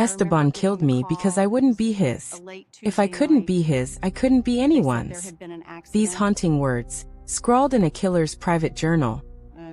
Esteban killed me because I wouldn't be his. If I couldn't be his, I couldn't be anyone's. These haunting words, scrawled in a killer's private journal,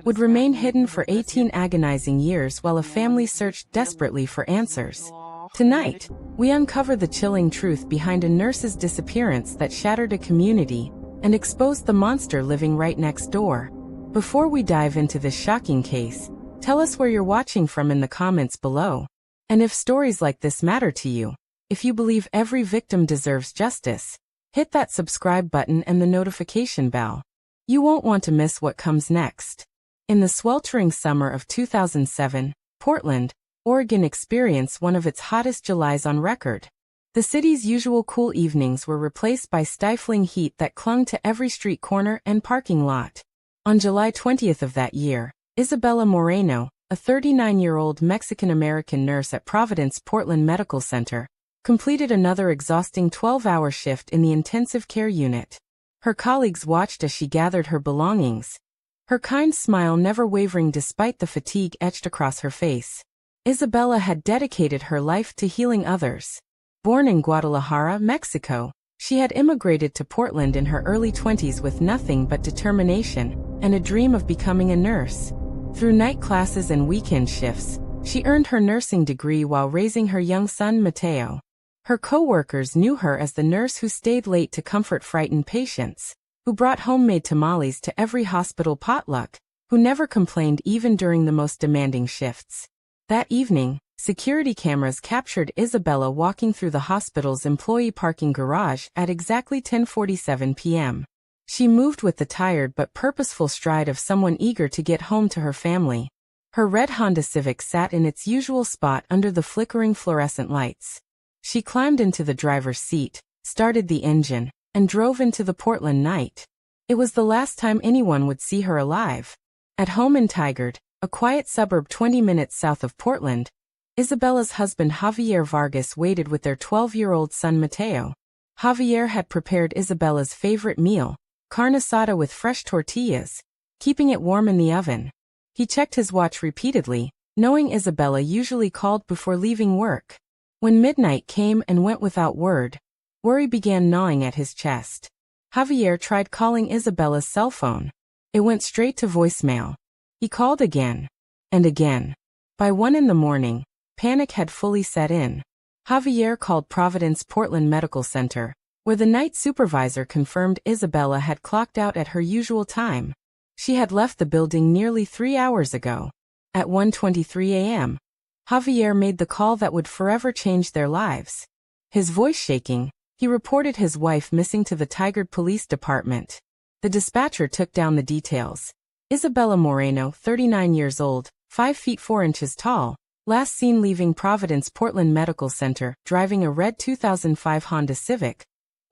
would remain hidden for 18 agonizing years while a family searched desperately for answers. Tonight, we uncover the chilling truth behind a nurse's disappearance that shattered a community and exposed the monster living right next door. Before we dive into this shocking case, tell us where you're watching from in the comments below. And if stories like this matter to you, if you believe every victim deserves justice, hit that subscribe button and the notification bell. You won't want to miss what comes next. In the sweltering summer of 2007, Portland, Oregon experienced one of its hottest Julys on record. The city's usual cool evenings were replaced by stifling heat that clung to every street corner and parking lot. On July 20th of that year, Isabella Moreno, a 39-year-old Mexican-American nurse at Providence Portland Medical Center, completed another exhausting 12-hour shift in the intensive care unit. Her colleagues watched as she gathered her belongings, her kind smile never wavering despite the fatigue etched across her face. Isabella had dedicated her life to healing others. Born in Guadalajara, Mexico, she had immigrated to Portland in her early 20s with nothing but determination and a dream of becoming a nurse. Through night classes and weekend shifts, she earned her nursing degree while raising her young son Mateo. Her co-workers knew her as the nurse who stayed late to comfort frightened patients, who brought homemade tamales to every hospital potluck, who never complained even during the most demanding shifts. That evening, security cameras captured Isabella walking through the hospital's employee parking garage at exactly 10:47 p.m. She moved with the tired but purposeful stride of someone eager to get home to her family. Her red Honda Civic sat in its usual spot under the flickering fluorescent lights. She climbed into the driver's seat, started the engine, and drove into the Portland night. It was the last time anyone would see her alive. At home in Tigard, a quiet suburb 20 minutes south of Portland, Isabella's husband Javier Vargas waited with their 12-year-old son Mateo. Javier had prepared Isabella's favorite meal, carne asada with fresh tortillas, keeping it warm in the oven. He checked his watch repeatedly, knowing Isabella usually called before leaving work. When midnight came and went without word, worry began gnawing at his chest. Javier tried calling Isabella's cell phone. It went straight to voicemail. He called again and again. By 1 a.m, panic had fully set in. Javier called Providence Portland Medical Center, where the night supervisor confirmed Isabella had clocked out at her usual time. She had left the building nearly 3 hours ago. At 1:23 a.m., Javier made the call that would forever change their lives. His voice shaking, he reported his wife missing to the Tigard Police Department. The dispatcher took down the details. Isabella Moreno, 39 years old, 5 feet 4 inches tall, last seen leaving Providence Portland Medical Center, driving a red 2005 Honda Civic.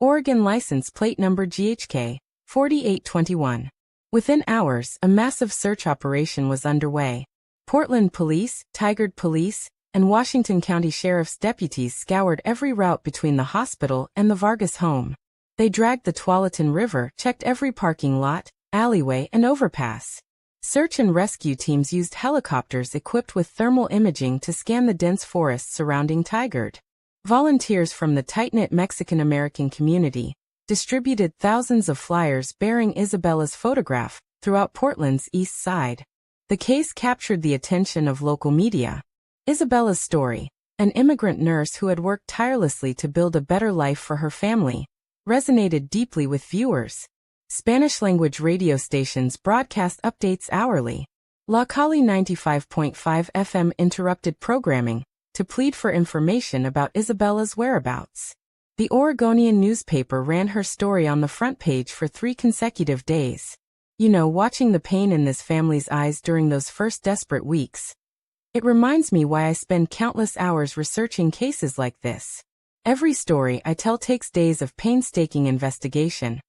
Oregon license plate number GHK 4821. Within hours, a massive search operation was underway. Portland Police, Tigard Police, and Washington County Sheriff's deputies scoured every route between the hospital and the Vargas home. They dragged the Tualatin River, checked every parking lot, alleyway, and overpass. Search and rescue teams used helicopters equipped with thermal imaging to scan the dense forests surrounding Tigard. Volunteers from the tight-knit Mexican-American community distributed thousands of flyers bearing Isabella's photograph throughout Portland's east side. The case captured the attention of local media. Isabella's story, an immigrant nurse who had worked tirelessly to build a better life for her family, resonated deeply with viewers. Spanish-language radio stations broadcast updates hourly. La Cali 95.5 FM interrupted programming to plead for information about Isabella's whereabouts. The Oregonian newspaper ran her story on the front page for 3 consecutive days. You know, watching the pain in this family's eyes during those first desperate weeks. It reminds me why I spend countless hours researching cases like this. Every story I tell takes days of painstaking investigation.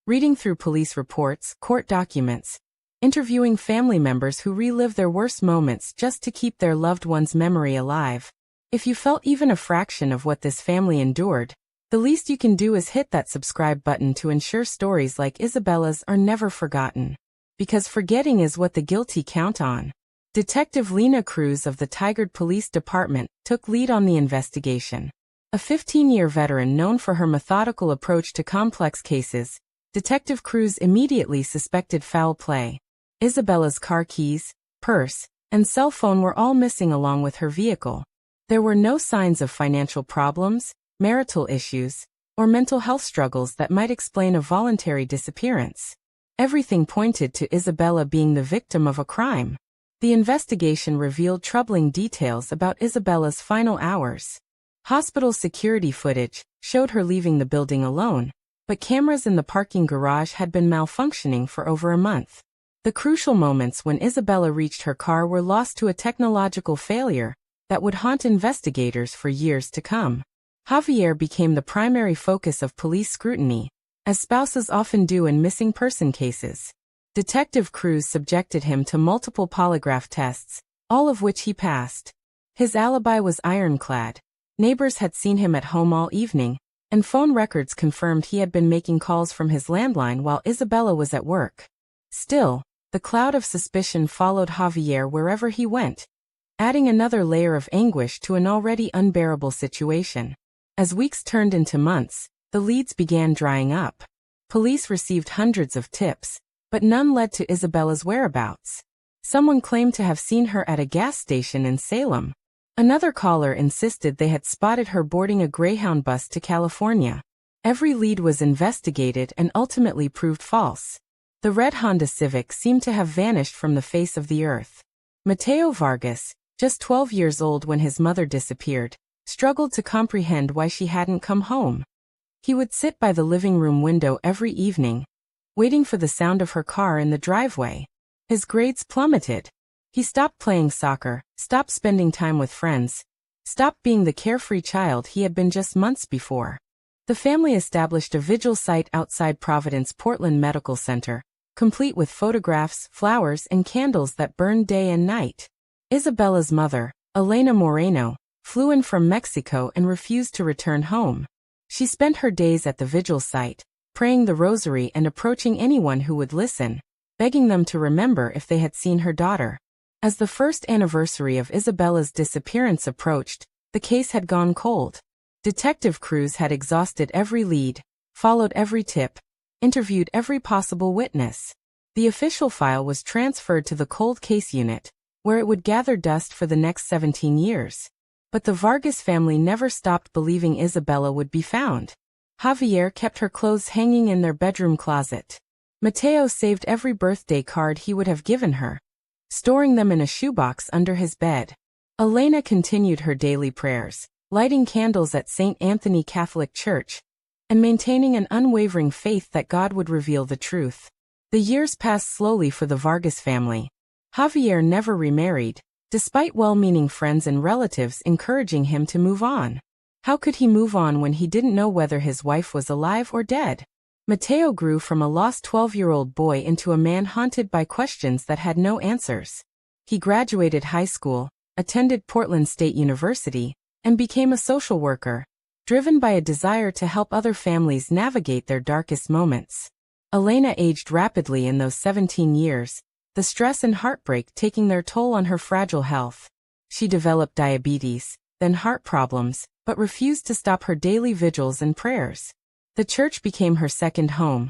Reading through police reports, court documents, interviewing family members who relive their worst moments just to keep their loved one's memory alive. If you felt even a fraction of what this family endured, the least you can do is hit that subscribe button to ensure stories like Isabella's are never forgotten. Because forgetting is what the guilty count on. Detective Lena Cruz of the Tigard Police Department took lead on the investigation. A 15-year veteran known for her methodical approach to complex cases, Detective Cruz immediately suspected foul play. Isabella's car keys, purse, and cell phone were all missing along with her vehicle. There were no signs of financial problems, marital issues, or mental health struggles that might explain a voluntary disappearance. Everything pointed to Isabella being the victim of a crime. The investigation revealed troubling details about Isabella's final hours. Hospital security footage showed her leaving the building alone, but cameras in the parking garage had been malfunctioning for over a month. The crucial moments when Isabella reached her car were lost to a technological failure that would haunt investigators for years to come. Javier became the primary focus of police scrutiny, as spouses often do in missing person cases. Detective Cruz subjected him to multiple polygraph tests, all of which he passed. His alibi was ironclad. Neighbors had seen him at home all evening, and phone records confirmed he had been making calls from his landline while Isabella was at work. Still, the cloud of suspicion followed Javier wherever he went, adding another layer of anguish to an already unbearable situation. As weeks turned into months, the leads began drying up. Police received hundreds of tips, but none led to Isabella's whereabouts. Someone claimed to have seen her at a gas station in Salem. Another caller insisted they had spotted her boarding a Greyhound bus to California. Every lead was investigated and ultimately proved false. The red Honda Civic seemed to have vanished from the face of the earth. Mateo Vargas, just 12 years old when his mother disappeared, struggled to comprehend why she hadn't come home. He would sit by the living room window every evening, waiting for the sound of her car in the driveway. His grades plummeted. He stopped playing soccer, stopped spending time with friends, stopped being the carefree child he had been just months before. The family established a vigil site outside Providence Portland Medical Center, complete with photographs, flowers, and candles that burned day and night. Isabella's mother, Isabella Moreno, flew in from Mexico and refused to return home. She spent her days at the vigil site, praying the rosary and approaching anyone who would listen, begging them to remember if they had seen her daughter. As the first anniversary of Isabella's disappearance approached, the case had gone cold. Detective Cruz had exhausted every lead, followed every tip, interviewed every possible witness. The official file was transferred to the cold case unit, where it would gather dust for the next 17 years. But the Vargas family never stopped believing Isabella would be found. Javier kept her clothes hanging in their bedroom closet. Mateo saved every birthday card he would have given her, storing them in a shoebox under his bed. Elena continued her daily prayers, lighting candles at St. Anthony Catholic Church, and maintaining an unwavering faith that God would reveal the truth. The years passed slowly for the Vargas family. Javier never remarried, despite well-meaning friends and relatives encouraging him to move on. How could he move on when he didn't know whether his wife was alive or dead? Mateo grew from a lost 12-year-old boy into a man haunted by questions that had no answers. He graduated high school, attended Portland State University, and became a social worker, driven by a desire to help other families navigate their darkest moments. Elena aged rapidly in those 17 years, the stress and heartbreak taking their toll on her fragile health. She developed diabetes, then heart problems, but refused to stop her daily vigils and prayers. The church became her second home,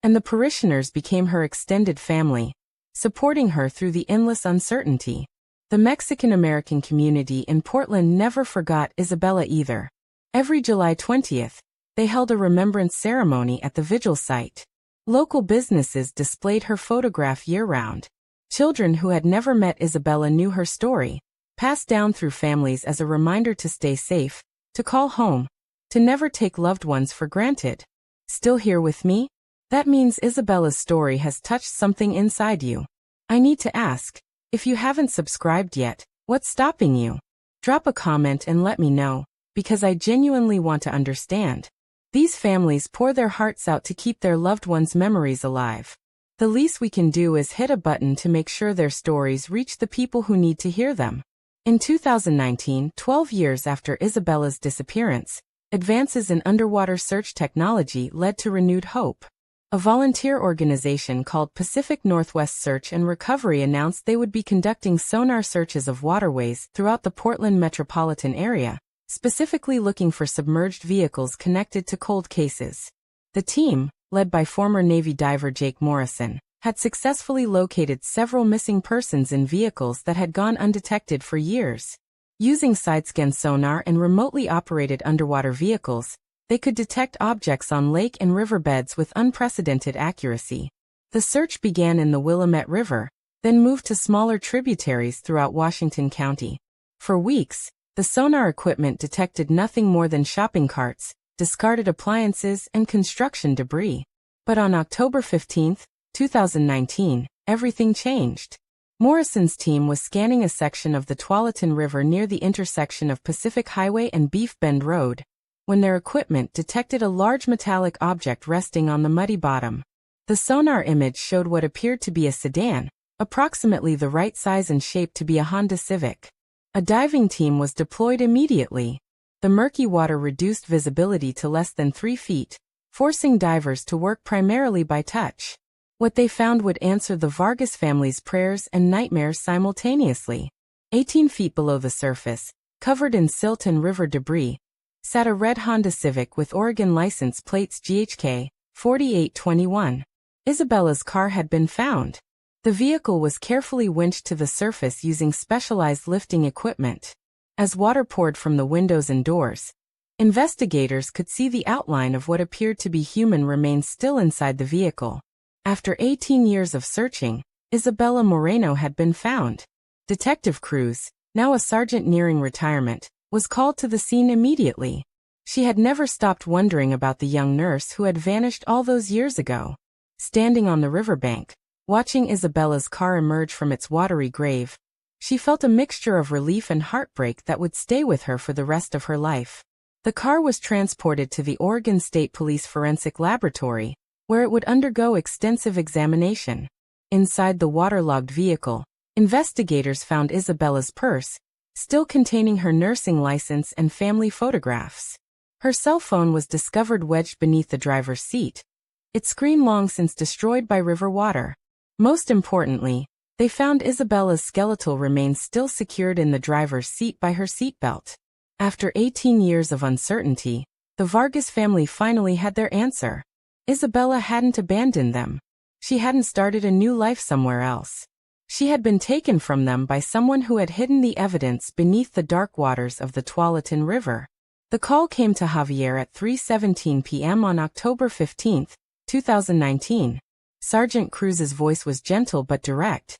and the parishioners became her extended family, supporting her through the endless uncertainty. The Mexican-American community in Portland never forgot Isabella either. Every July 20th, they held a remembrance ceremony at the vigil site. Local businesses displayed her photograph year-round. Children who had never met Isabella knew her story, passed down through families as a reminder to stay safe, to call home, to never take loved ones for granted. Still here with me? That means Isabella's story has touched something inside you. I need to ask, if you haven't subscribed yet, what's stopping you? Drop a comment and let me know, because I genuinely want to understand. These families pour their hearts out to keep their loved ones' memories alive. The least we can do is hit a button to make sure their stories reach the people who need to hear them. In 2019, 12 years after Isabella's disappearance, advances in underwater search technology led to renewed hope. A volunteer organization called Pacific Northwest Search and Recovery announced they would be conducting sonar searches of waterways throughout the Portland metropolitan area, specifically looking for submerged vehicles connected to cold cases. The team, led by former Navy diver Jake Morrison, had successfully located several missing persons in vehicles that had gone undetected for years. Using side-scan sonar and remotely operated underwater vehicles, they could detect objects on lake and riverbeds with unprecedented accuracy. The search began in the Willamette River, then moved to smaller tributaries throughout Washington County. For weeks, the sonar equipment detected nothing more than shopping carts, discarded appliances, and construction debris. But on October 15, 2019, everything changed. Morrison's team was scanning a section of the Tualatin River near the intersection of Pacific Highway and Beef Bend Road, when their equipment detected a large metallic object resting on the muddy bottom. The sonar image showed what appeared to be a sedan, approximately the right size and shape to be a Honda Civic. A diving team was deployed immediately. The murky water reduced visibility to less than 3 feet, forcing divers to work primarily by touch. What they found would answer the Vargas family's prayers and nightmares simultaneously. 18 feet below the surface, covered in silt and river debris, sat a red Honda Civic with Oregon license plates GHK 4821. Isabella's car had been found. The vehicle was carefully winched to the surface using specialized lifting equipment. As water poured from the windows and doors, investigators could see the outline of what appeared to be human remains still inside the vehicle. After 18 years of searching, Isabella Moreno had been found. Detective Cruz, now a sergeant nearing retirement, was called to the scene immediately. She had never stopped wondering about the young nurse who had vanished all those years ago. Standing on the riverbank, watching Isabella's car emerge from its watery grave, she felt a mixture of relief and heartbreak that would stay with her for the rest of her life. The car was transported to the Oregon State Police Forensic Laboratory, where it would undergo extensive examination. Inside the waterlogged vehicle, investigators found Isabella's purse, still containing her nursing license and family photographs. Her cell phone was discovered wedged beneath the driver's seat, its screen long since destroyed by river water. Most importantly, they found Isabella's skeletal remains still secured in the driver's seat by her seatbelt. After 18 years of uncertainty, the Vargas family finally had their answer. Isabella hadn't abandoned them. She hadn't started a new life somewhere else. She had been taken from them by someone who had hidden the evidence beneath the dark waters of the Tualatin River. The call came to Javier at 3:17 p.m. on October 15, 2019. Sergeant Cruz's voice was gentle but direct.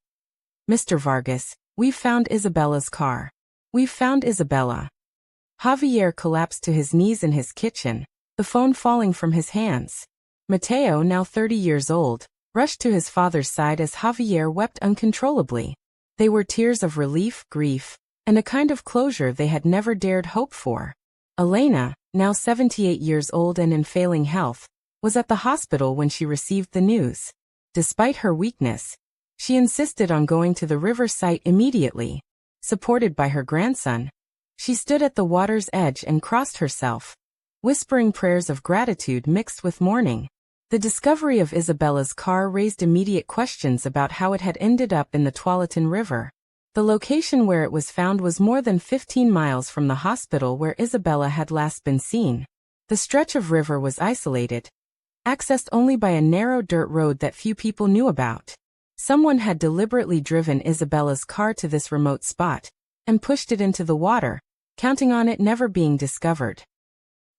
"Mr. Vargas, we've found Isabella's car. We've found Isabella." Javier collapsed to his knees in his kitchen, the phone falling from his hands. Mateo, now 30 years old, rushed to his father's side as Javier wept uncontrollably. They were tears of relief, grief, and a kind of closure they had never dared hope for. Elena, now 78 years old and in failing health, was at the hospital when she received the news. Despite her weakness, she insisted on going to the river site immediately. Supported by her grandson, she stood at the water's edge and crossed herself, whispering prayers of gratitude mixed with mourning. The discovery of Isabella's car raised immediate questions about how it had ended up in the Tualatin River. The location where it was found was more than 15 miles from the hospital where Isabella had last been seen. The stretch of river was isolated, accessed only by a narrow dirt road that few people knew about. Someone had deliberately driven Isabella's car to this remote spot and pushed it into the water, counting on it never being discovered.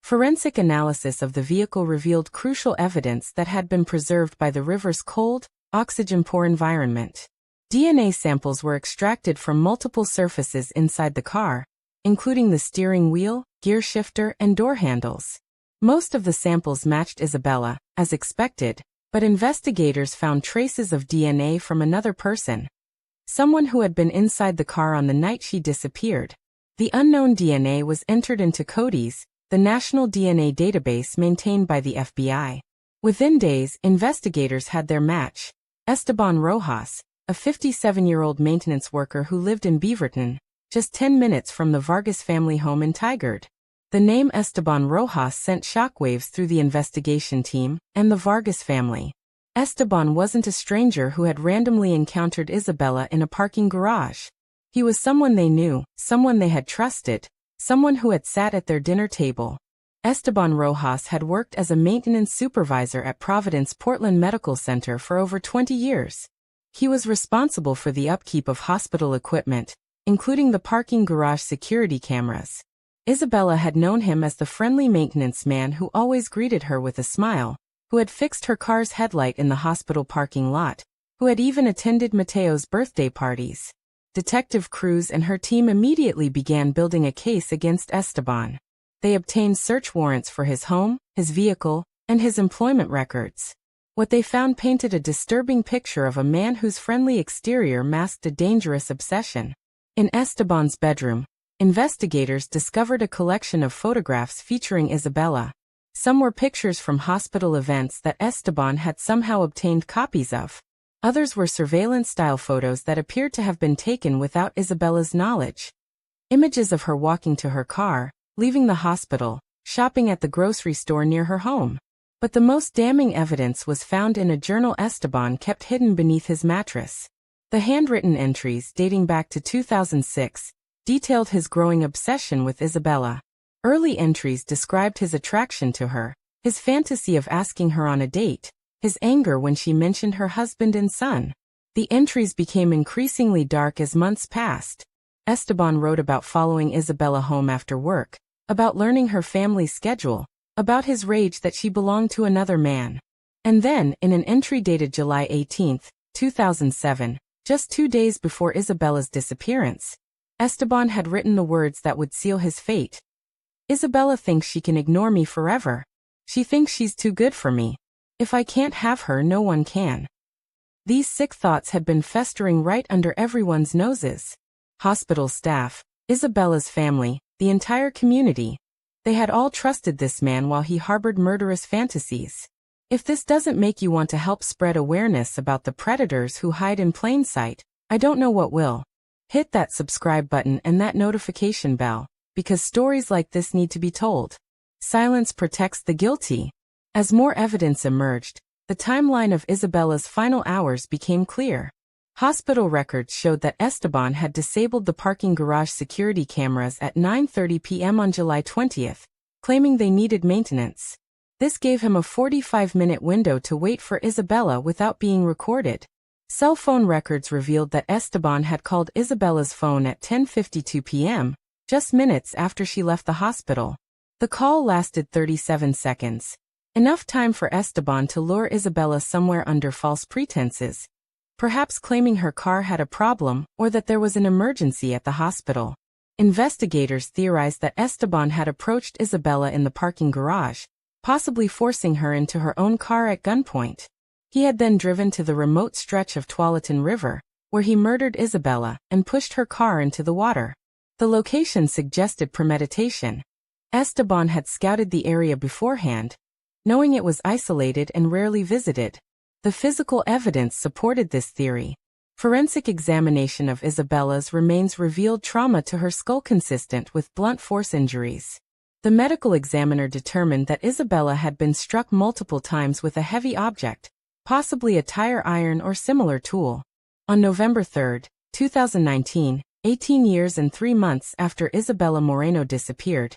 Forensic analysis of the vehicle revealed crucial evidence that had been preserved by the river's cold, oxygen-poor environment. DNA samples were extracted from multiple surfaces inside the car, including the steering wheel, gear shifter, and door handles. Most of the samples matched Isabella, as expected, but investigators found traces of DNA from another person, someone who had been inside the car on the night she disappeared. The unknown DNA was entered into CODIS, the national DNA database maintained by the FBI. Within days, investigators had their match. Esteban Rojas, a 57-year-old maintenance worker who lived in Beaverton, just 10 minutes from the Vargas family home in Tigard. The name Esteban Rojas sent shockwaves through the investigation team and the Vargas family. Esteban wasn't a stranger who had randomly encountered Isabella in a parking garage. He was someone they knew, someone they had trusted, someone who had sat at their dinner table. Esteban Rojas had worked as a maintenance supervisor at Providence Portland Medical Center for over 20 years. He was responsible for the upkeep of hospital equipment, including the parking garage security cameras. Isabella had known him as the friendly maintenance man who always greeted her with a smile, who had fixed her car's headlight in the hospital parking lot, who had even attended Mateo's birthday parties. Detective Cruz and her team immediately began building a case against Esteban. They obtained search warrants for his home, his vehicle, and his employment records. What they found painted a disturbing picture of a man whose friendly exterior masked a dangerous obsession. In Esteban's bedroom, investigators discovered a collection of photographs featuring Isabella. Some were pictures from hospital events that Esteban had somehow obtained copies of. Others were surveillance-style photos that appeared to have been taken without Isabella's knowledge. Images of her walking to her car, leaving the hospital, shopping at the grocery store near her home. But the most damning evidence was found in a journal Esteban kept hidden beneath his mattress. The handwritten entries, dating back to 2006, detailed his growing obsession with Isabella. Early entries described his attraction to her, his fantasy of asking her on a date, his anger when she mentioned her husband and son. The entries became increasingly dark as months passed. Esteban wrote about following Isabella home after work, about learning her family's schedule, about his rage that she belonged to another man. And then, in an entry dated July 18, 2007, just 2 days before Isabella's disappearance, Esteban had written the words that would seal his fate. Isabella thinks she can ignore me forever. She thinks she's too good for me. If I can't have her, no one can. These sick thoughts had been festering right under everyone's noses. Hospital staff, Isabella's family, the entire community. They had all trusted this man while he harbored murderous fantasies. If this doesn't make you want to help spread awareness about the predators who hide in plain sight, I don't know what will. Hit that subscribe button and that notification bell, because stories like this need to be told. Silence protects the guilty. As more evidence emerged, the timeline of Isabella's final hours became clear. Hospital records showed that Esteban had disabled the parking garage security cameras at 9:30 p.m. on July 20th, claiming they needed maintenance. This gave him a 45-minute window to wait for Isabella without being recorded. Cell phone records revealed that Esteban had called Isabella's phone at 10:52 p.m., just minutes after she left the hospital. The call lasted 37 seconds. Enough time for Esteban to lure Isabella somewhere under false pretenses, perhaps claiming her car had a problem or that there was an emergency at the hospital. Investigators theorized that Esteban had approached Isabella in the parking garage, possibly forcing her into her own car at gunpoint. He had then driven to the remote stretch of Tualatin River, where he murdered Isabella and pushed her car into the water. The location suggested premeditation. Esteban had scouted the area beforehand, knowing it was isolated and rarely visited. The physical evidence supported this theory. Forensic examination of Isabella's remains revealed trauma to her skull consistent with blunt force injuries. The medical examiner determined that Isabella had been struck multiple times with a heavy object, possibly a tire iron or similar tool. On November 3, 2019, 18 years and 3 months after Isabella Moreno disappeared,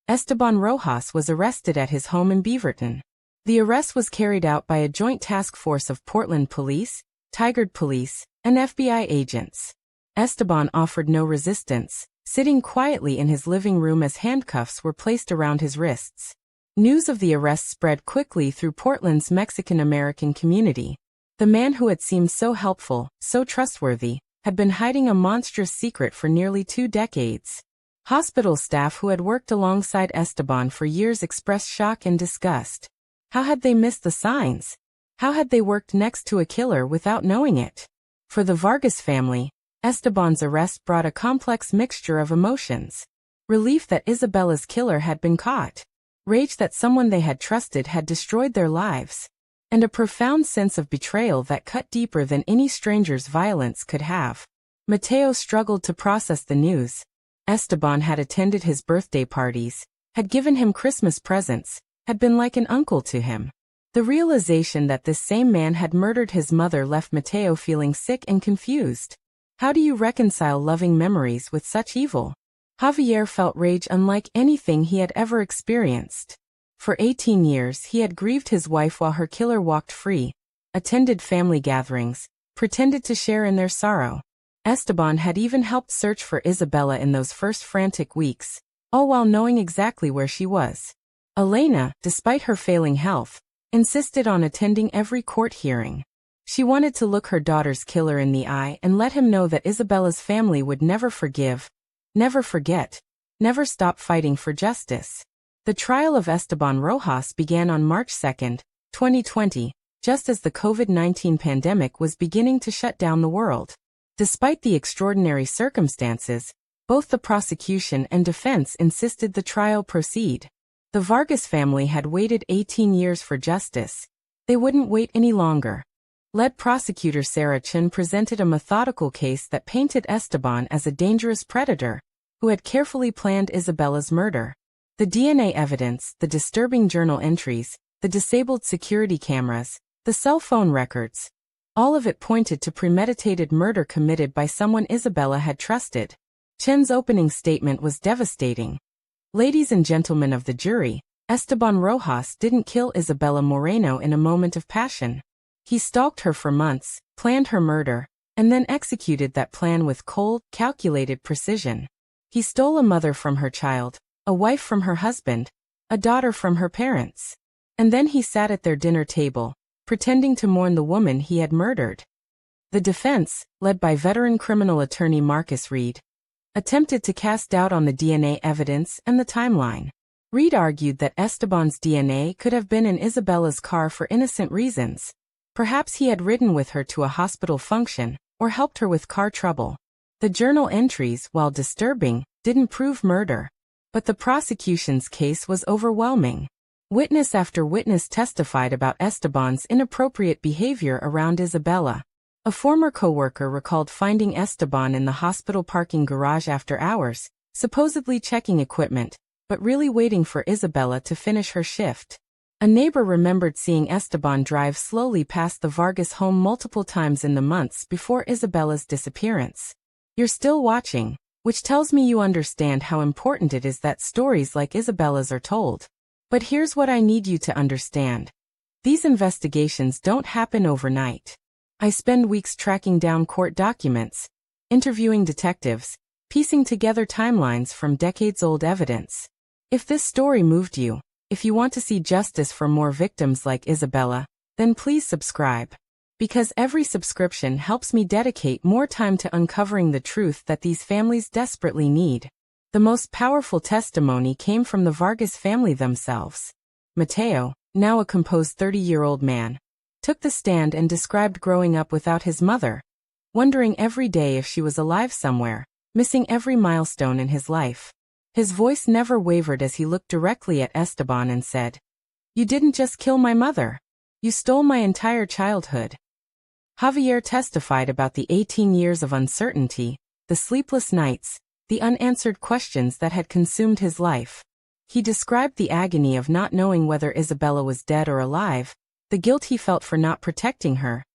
Esteban Rojas was arrested at his home in Beaverton. The arrest was carried out by a joint task force of Portland Police, Tigard Police, and FBI agents. Esteban offered no resistance, sitting quietly in his living room as handcuffs were placed around his wrists. News of the arrest spread quickly through Portland's Mexican-American community. The man who had seemed so helpful, so trustworthy, had been hiding a monstrous secret for nearly 2 decades. Hospital staff who had worked alongside Esteban for years expressed shock and disgust. How had they missed the signs? How had they worked next to a killer without knowing it? For the Vargas family, Esteban's arrest brought a complex mixture of emotions. Relief that Isabella's killer had been caught. Rage that someone they had trusted had destroyed their lives. And a profound sense of betrayal that cut deeper than any stranger's violence could have. Mateo struggled to process the news. Esteban had attended his birthday parties, had given him Christmas presents, had been like an uncle to him. The realization that this same man had murdered his mother left Mateo feeling sick and confused. How do you reconcile loving memories with such evil? Javier felt rage unlike anything he had ever experienced. For 18 years he had grieved his wife while her killer walked free, attended family gatherings, pretended to share in their sorrow. Esteban had even helped search for Isabella in those first frantic weeks, all while knowing exactly where she was. Elena, despite her failing health, insisted on attending every court hearing. She wanted to look her daughter's killer in the eye and let him know that Isabella's family would never forgive, never forget, never stop fighting for justice. The trial of Esteban Rojas began on March 2, 2020, just as the COVID-19 pandemic was beginning to shut down the world. Despite the extraordinary circumstances, both the prosecution and defense insisted the trial proceed. The Vargas family had waited 18 years for justice. They wouldn't wait any longer. Lead prosecutor Sarah Chen presented a methodical case that painted Esteban as a dangerous predator who had carefully planned Isabella's murder. The DNA evidence, the disturbing journal entries, the disabled security cameras, the cell phone records, all of it pointed to premeditated murder committed by someone Isabella had trusted. Chen's opening statement was devastating. Ladies and gentlemen of the jury, Esteban Rojas didn't kill Isabella Moreno in a moment of passion. He stalked her for months, planned her murder, and then executed that plan with cold, calculated precision. He stole a mother from her child, a wife from her husband, a daughter from her parents. And then he sat at their dinner table, pretending to mourn the woman he had murdered. The defense, led by veteran criminal attorney Marcus Reed, attempted to cast doubt on the DNA evidence and the timeline. Reed argued that Esteban's DNA could have been in Isabella's car for innocent reasons. Perhaps he had ridden with her to a hospital function, or helped her with car trouble. The journal entries, while disturbing, didn't prove murder. But the prosecution's case was overwhelming. Witness after witness testified about Esteban's inappropriate behavior around Isabella. A former co-worker recalled finding Esteban in the hospital parking garage after hours, supposedly checking equipment, but really waiting for Isabella to finish her shift. A neighbor remembered seeing Esteban drive slowly past the Vargas home multiple times in the months before Isabella's disappearance. You're still watching, which tells me you understand how important it is that stories like Isabella's are told. But here's what I need you to understand. These investigations don't happen overnight. I spend weeks tracking down court documents, interviewing detectives, piecing together timelines from decades-old evidence. If this story moved you, if you want to see justice for more victims like Isabella, then please subscribe. Because every subscription helps me dedicate more time to uncovering the truth that these families desperately need. The most powerful testimony came from the Vargas family themselves. Mateo, now a composed 30-year-old man, took the stand and described growing up without his mother, wondering every day if she was alive somewhere, missing every milestone in his life. His voice never wavered as he looked directly at Esteban and said, "You didn't just kill my mother. You stole my entire childhood." Javier testified about the 18 years of uncertainty, the sleepless nights, the unanswered questions that had consumed his life. He described the agony of not knowing whether Isabella was dead or alive, the guilt he felt for not protecting her,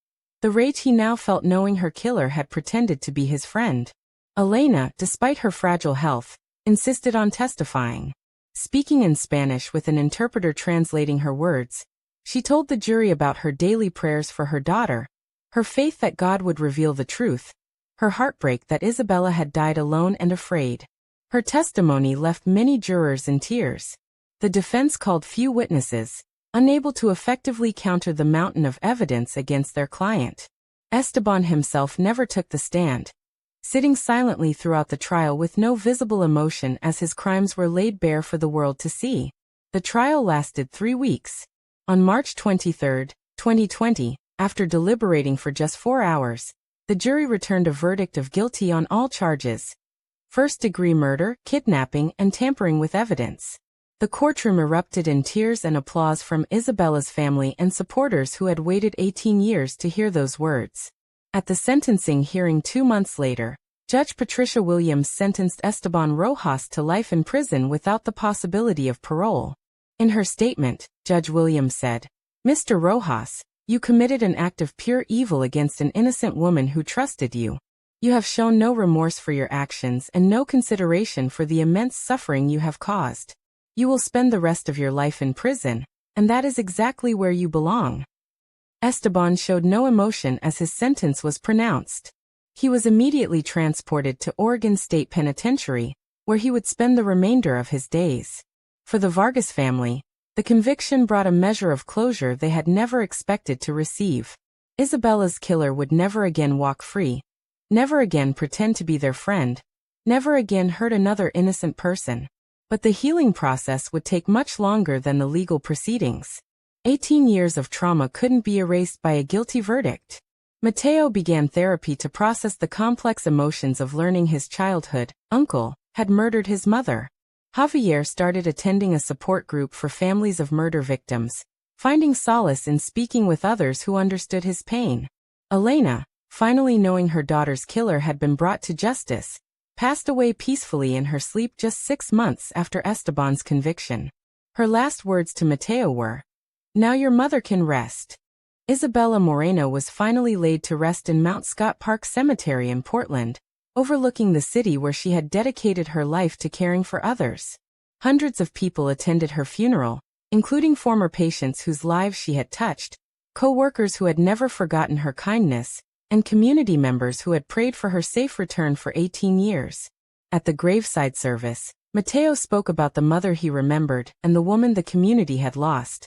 the rage he now felt knowing her killer had pretended to be his friend. Elena, despite her fragile health, insisted on testifying. Speaking in Spanish with an interpreter translating her words, she told the jury about her daily prayers for her daughter, her faith that God would reveal the truth, her heartbreak that Isabella had died alone and afraid. Her testimony left many jurors in tears. The defense called few witnesses, unable to effectively counter the mountain of evidence against their client. Esteban himself never took the stand, sitting silently throughout the trial with no visible emotion as his crimes were laid bare for the world to see. The trial lasted 3 weeks. On March 23, 2020, after deliberating for just 4 hours, the jury returned a verdict of guilty on all charges: first-degree murder, kidnapping, and tampering with evidence. The courtroom erupted in tears and applause from Isabella's family and supporters who had waited 18 years to hear those words. At the sentencing hearing 2 months later, Judge Patricia Williams sentenced Esteban Rojas to life in prison without the possibility of parole. In her statement, Judge Williams said, "Mr. Rojas, you committed an act of pure evil against an innocent woman who trusted you. You have shown no remorse for your actions and no consideration for the immense suffering you have caused. You will spend the rest of your life in prison, and that is exactly where you belong." Esteban showed no emotion as his sentence was pronounced. He was immediately transported to Oregon State Penitentiary, where he would spend the remainder of his days. For the Vargas family, the conviction brought a measure of closure they had never expected to receive. Isabella's killer would never again walk free, never again pretend to be their friend, never again hurt another innocent person. But the healing process would take much longer than the legal proceedings. 18 years of trauma couldn't be erased by a guilty verdict. Mateo began therapy to process the complex emotions of learning his childhood uncle had murdered his mother. Javier started attending a support group for families of murder victims, finding solace in speaking with others who understood his pain. Elena, finally knowing her daughter's killer had been brought to justice, passed away peacefully in her sleep just 6 months after Esteban's conviction. Her last words to Mateo were, "Now your mother can rest." Isabella Moreno was finally laid to rest in Mount Scott Park Cemetery in Portland, overlooking the city where she had dedicated her life to caring for others. Hundreds of people attended her funeral, including former patients whose lives she had touched, co-workers who had never forgotten her kindness, and community members who had prayed for her safe return for 18 years. At the graveside service, Mateo spoke about the mother he remembered and the woman the community had lost.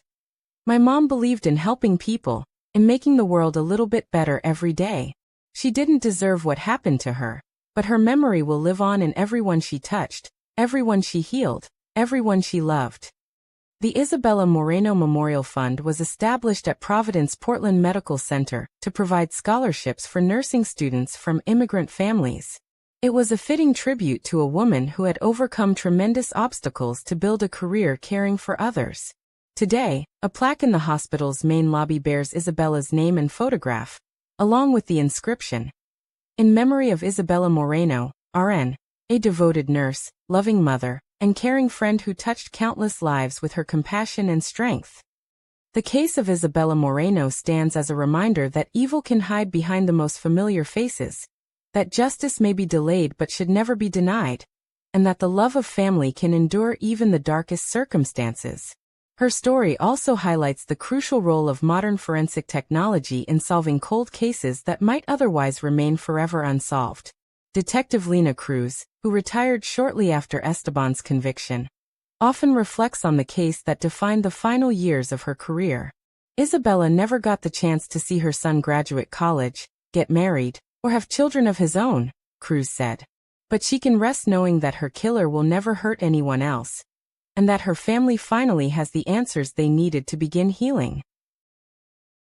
"My mom believed in helping people, in making the world a little bit better every day. She didn't deserve what happened to her, but her memory will live on in everyone she touched, everyone she healed, everyone she loved." The Isabella Moreno Memorial Fund was established at Providence Portland Medical Center to provide scholarships for nursing students from immigrant families. It was a fitting tribute to a woman who had overcome tremendous obstacles to build a career caring for others. Today, a plaque in the hospital's main lobby bears Isabella's name and photograph, along with the inscription, "In memory of Isabella Moreno, RN, a devoted nurse, loving mother, and caring friend who touched countless lives with her compassion and strength." The case of Isabella Moreno stands as a reminder that evil can hide behind the most familiar faces, that justice may be delayed but should never be denied, and that the love of family can endure even the darkest circumstances. Her story also highlights the crucial role of modern forensic technology in solving cold cases that might otherwise remain forever unsolved. Detective Lena Cruz, who retired shortly after Esteban's conviction, often reflects on the case that defined the final years of her career. Isabella never got the chance to see her son graduate college, get married, or have children of his own, Cruz said. But she can rest knowing that her killer will never hurt anyone else, and that her family finally has the answers they needed to begin healing.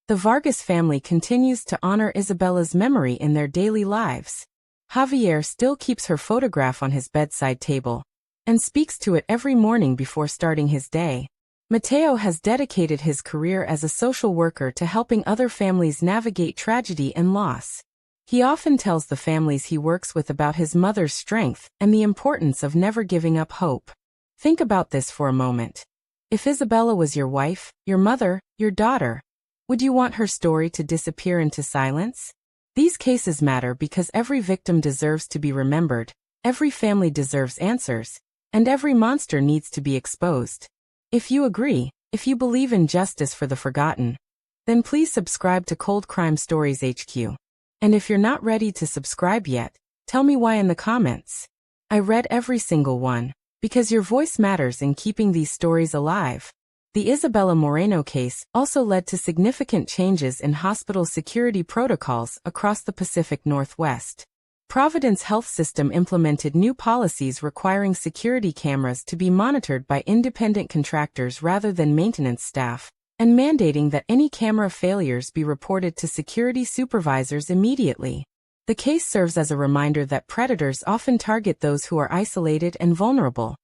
The Vargas family continues to honor Isabella's memory in their daily lives. Javier still keeps her photograph on his bedside table and speaks to it every morning before starting his day. Mateo has dedicated his career as a social worker to helping other families navigate tragedy and loss. He often tells the families he works with about his mother's strength and the importance of never giving up hope. Think about this for a moment. If Isabella was your wife, your mother, your daughter, would you want her story to disappear into silence? These cases matter because every victim deserves to be remembered, every family deserves answers, and every monster needs to be exposed. If you agree, if you believe in justice for the forgotten, then please subscribe to Cold Crime Stories HQ. And if you're not ready to subscribe yet, tell me why in the comments. I read every single one, because your voice matters in keeping these stories alive. The Isabella Moreno case also led to significant changes in hospital security protocols across the Pacific Northwest. Providence Health System implemented new policies requiring security cameras to be monitored by independent contractors rather than maintenance staff, and mandating that any camera failures be reported to security supervisors immediately. The case serves as a reminder that predators often target those who are isolated and vulnerable.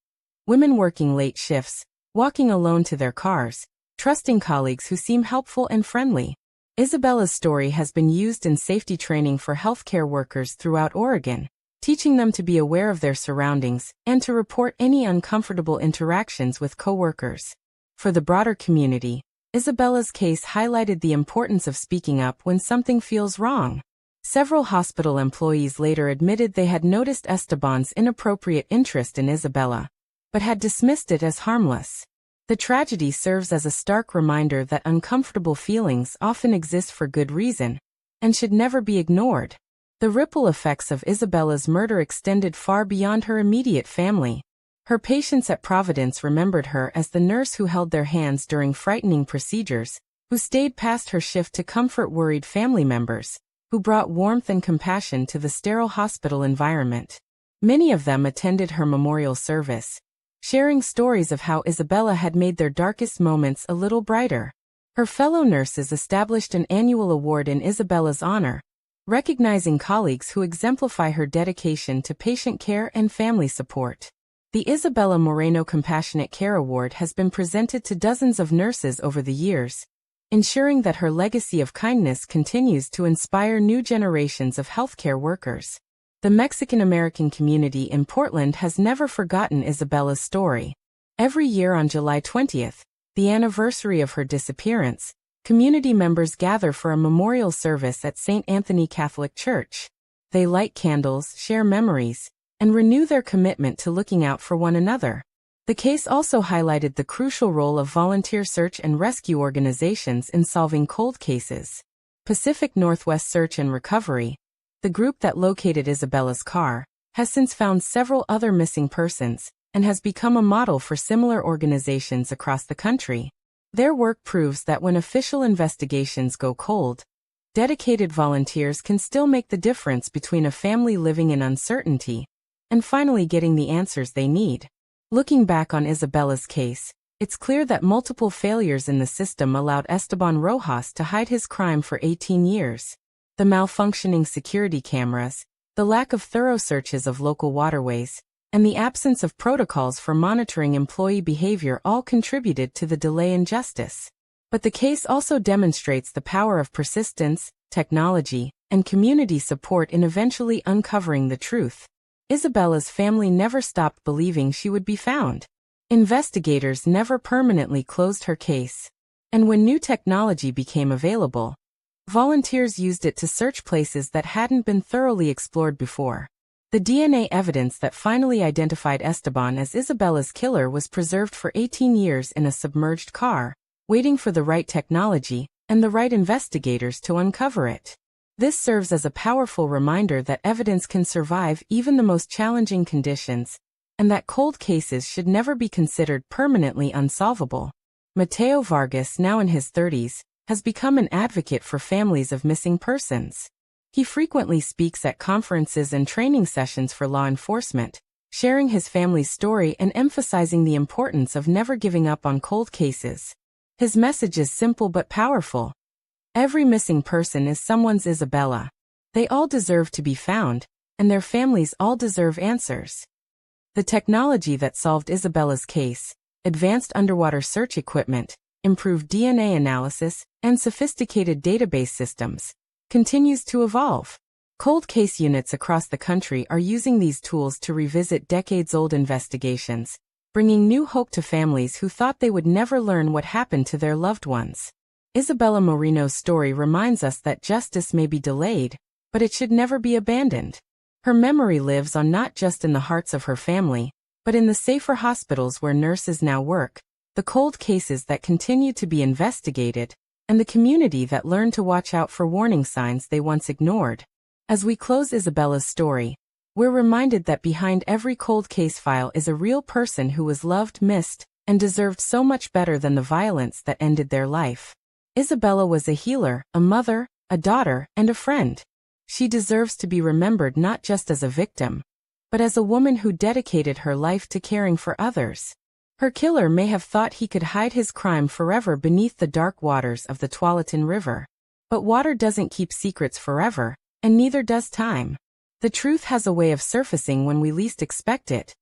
Women working late shifts, walking alone to their cars, trusting colleagues who seem helpful and friendly. Isabella's story has been used in safety training for healthcare workers throughout Oregon, teaching them to be aware of their surroundings and to report any uncomfortable interactions with coworkers. For the broader community, Isabella's case highlighted the importance of speaking up when something feels wrong. Several hospital employees later admitted they had noticed Esteban's inappropriate interest in Isabella, but had dismissed it as harmless. The tragedy serves as a stark reminder that uncomfortable feelings often exist for good reason and should never be ignored. The ripple effects of Isabella's murder extended far beyond her immediate family. Her patients at Providence remembered her as the nurse who held their hands during frightening procedures, who stayed past her shift to comfort worried family members, who brought warmth and compassion to the sterile hospital environment. Many of them attended her memorial service, sharing stories of how Isabella had made their darkest moments a little brighter. Her fellow nurses established an annual award in Isabella's honor, recognizing colleagues who exemplify her dedication to patient care and family support. The Isabella Moreno Compassionate Care Award has been presented to dozens of nurses over the years, ensuring that her legacy of kindness continues to inspire new generations of healthcare workers. The Mexican-American community in Portland has never forgotten Isabella's story. Every year on July 20th, the anniversary of her disappearance, community members gather for a memorial service at St. Anthony Catholic Church. They light candles, share memories, and renew their commitment to looking out for one another. The case also highlighted the crucial role of volunteer search and rescue organizations in solving cold cases. Pacific Northwest Search and Recovery, the group that located Isabella's car, has since found several other missing persons and has become a model for similar organizations across the country. Their work proves that when official investigations go cold, dedicated volunteers can still make the difference between a family living in uncertainty and finally getting the answers they need. Looking back on Isabella's case, it's clear that multiple failures in the system allowed Esteban Rojas to hide his crime for 18 years. The malfunctioning security cameras, the lack of thorough searches of local waterways, and the absence of protocols for monitoring employee behavior all contributed to the delay in justice. But the case also demonstrates the power of persistence, technology, and community support in eventually uncovering the truth. Isabella's family never stopped believing she would be found. Investigators never permanently closed her case. And when new technology became available, volunteers used it to search places that hadn't been thoroughly explored before. The DNA evidence that finally identified Esteban as Isabella's killer was preserved for 18 years in a submerged car, waiting for the right technology and the right investigators to uncover it. This serves as a powerful reminder that evidence can survive even the most challenging conditions, and that cold cases should never be considered permanently unsolvable. Mateo Vargas, now in his 30s, has become an advocate for families of missing persons. He frequently speaks at conferences and training sessions for law enforcement, sharing his family's story and emphasizing the importance of never giving up on cold cases. His message is simple but powerful. Every missing person is someone's Isabella. They all deserve to be found, and their families all deserve answers. The technology that solved Isabella's case, advanced underwater search equipment, improved DNA analysis, and sophisticated database systems, continues to evolve. Cold case units across the country are using these tools to revisit decades-old investigations, bringing new hope to families who thought they would never learn what happened to their loved ones. Isabella Moreno's story reminds us that justice may be delayed, but it should never be abandoned. Her memory lives on not just in the hearts of her family, but in the safer hospitals where nurses now work, the cold cases that continue to be investigated, and the community that learned to watch out for warning signs they once ignored. As we close Isabella's story, we're reminded that behind every cold case file is a real person who was loved, missed, and deserved so much better than the violence that ended their life. Isabella was a healer, a mother, a daughter, and a friend. She deserves to be remembered not just as a victim, but as a woman who dedicated her life to caring for others. Her killer may have thought he could hide his crime forever beneath the dark waters of the Tualatin River. But water doesn't keep secrets forever, and neither does time. The truth has a way of surfacing when we least expect it,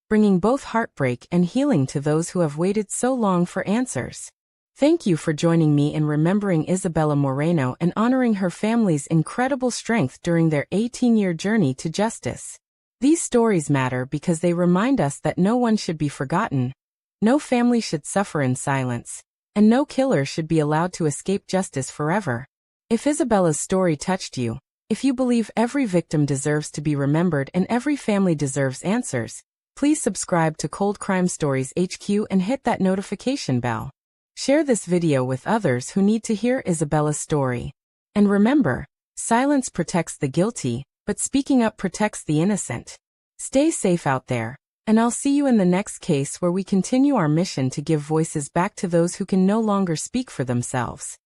bringing both heartbreak and healing to those who have waited so long for answers. Thank you for joining me in remembering Isabella Moreno and honoring her family's incredible strength during their 18-year journey to justice. These stories matter because they remind us that no one should be forgotten, no family should suffer in silence, and no killer should be allowed to escape justice forever. If Isabella's story touched you, if you believe every victim deserves to be remembered and every family deserves answers, please subscribe to Cold Crime Stories HQ and hit that notification bell. Share this video with others who need to hear Isabella's story. And remember, silence protects the guilty, but speaking up protects the innocent. Stay safe out there, and I'll see you in the next case where we continue our mission to give voices back to those who can no longer speak for themselves.